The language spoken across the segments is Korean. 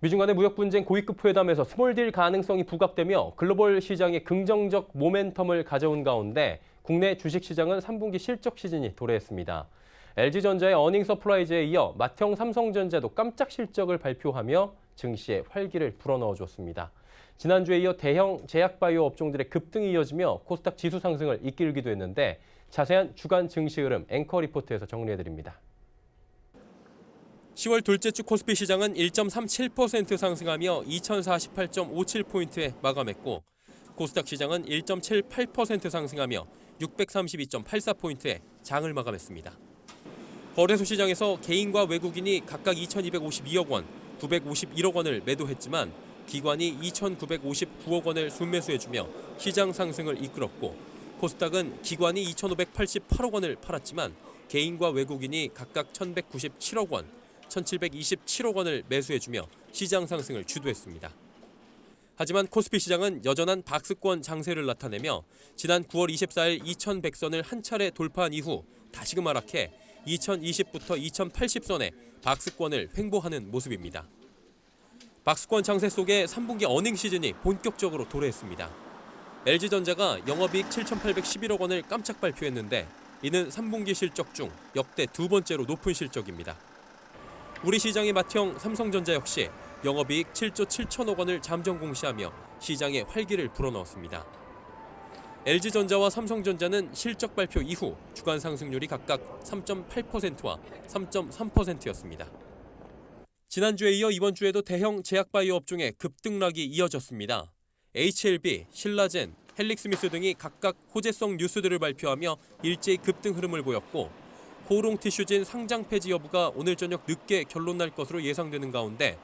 미중 간의 무역 분쟁 고위급 회담에서 스몰딜 가능성이 부각되며 글로벌 시장에 긍정적 모멘텀을 가져온 가운데 국내 주식시장은 3분기 실적 시즌이 도래했습니다. LG전자의 어닝 서프라이즈에 이어 맏형 삼성전자도 깜짝 실적을 발표하며 증시에 활기를 불어넣어줬습니다. 지난주에 이어 대형 제약바이오 업종들의 급등이 이어지며 코스닥 지수 상승을 이끌기도 했는데 자세한 주간 증시 흐름 앵커 리포트에서 정리해드립니다. 10월 둘째 주 코스피 시장은 1.37% 상승하며 2048.57포인트에 마감했고 코스닥 시장은 1.78% 상승하며 632.84포인트에 장을 마감했습니다. 거래소 시장에서 개인과 외국인이 각각 2,252억 원, 951억 원을 매도했지만 기관이 2,959억 원을 순매수해주며 시장 상승을 이끌었고 코스닥은 기관이 2,588억 원을 팔았지만 개인과 외국인이 각각 1,197억 원, 1,727억 원을 매수해주며 시장 상승을 주도했습니다. 하지만 코스피 시장은 여전한 박스권 장세를 나타내며 지난 9월 24일 2,100선을 한 차례 돌파한 이후 다시금 하락해 2,020부터 2,080선에 박스권을 횡보하는 모습입니다. 박스권 장세 속에 3분기 어닝 시즌이 본격적으로 도래했습니다. LG전자가 영업이익 7,811억 원을 깜짝 발표했는데 이는 3분기 실적 중 역대 두 번째로 높은 실적입니다. 우리 시장의 맏형 삼성전자 역시 영업이익 7조 7천억 원을 잠정 공시하며 시장에 활기를 불어넣었습니다. LG전자와 삼성전자는 실적 발표 이후 주간 상승률이 각각 3.8%와 3.3%였습니다. 지난주에 이어 이번 주에도 대형 제약바이오 업종의 급등락이 이어졌습니다. HLB, 신라젠, 헬릭스미스 등이 각각 호재성 뉴스들을 발표하며 일제히 급등 흐름을 보였고 코오롱 티슈진 상장 폐지 여부가 오늘 저녁 늦게 결론 날 것으로 예상되는 가운데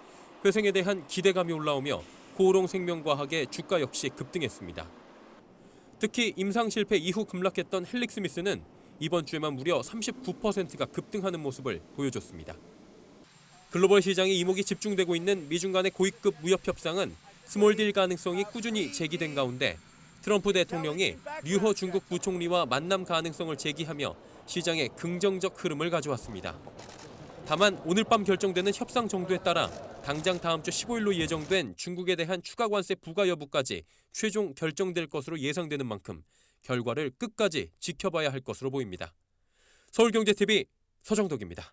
회생에 대한 기대감이 올라오며 코오롱 생명과학의 주가 역시 급등했습니다. 특히 임상 실패 이후 급락했던 헬릭스미스는 이번 주에만 무려 39%가 급등하는 모습을 보여줬습니다. 글로벌 시장에 이목이 집중되고 있는 미중 간의 고위급 무역 협상은 스몰딜 가능성이 꾸준히 제기된 가운데 트럼프 대통령이 류허 중국 부총리와 만남 가능성을 제기하며 시장에 긍정적 흐름을 가져왔습니다. 다만 오늘 밤 결정되는 협상 정도에 따라 당장 다음 주 15일로 예정된 중국에 대한 추가 관세 부과 여부까지 최종 결정될 것으로 예상되는 만큼 결과를 끝까지 지켜봐야 할 것으로 보입니다. 서울경제TV 서정덕입니다.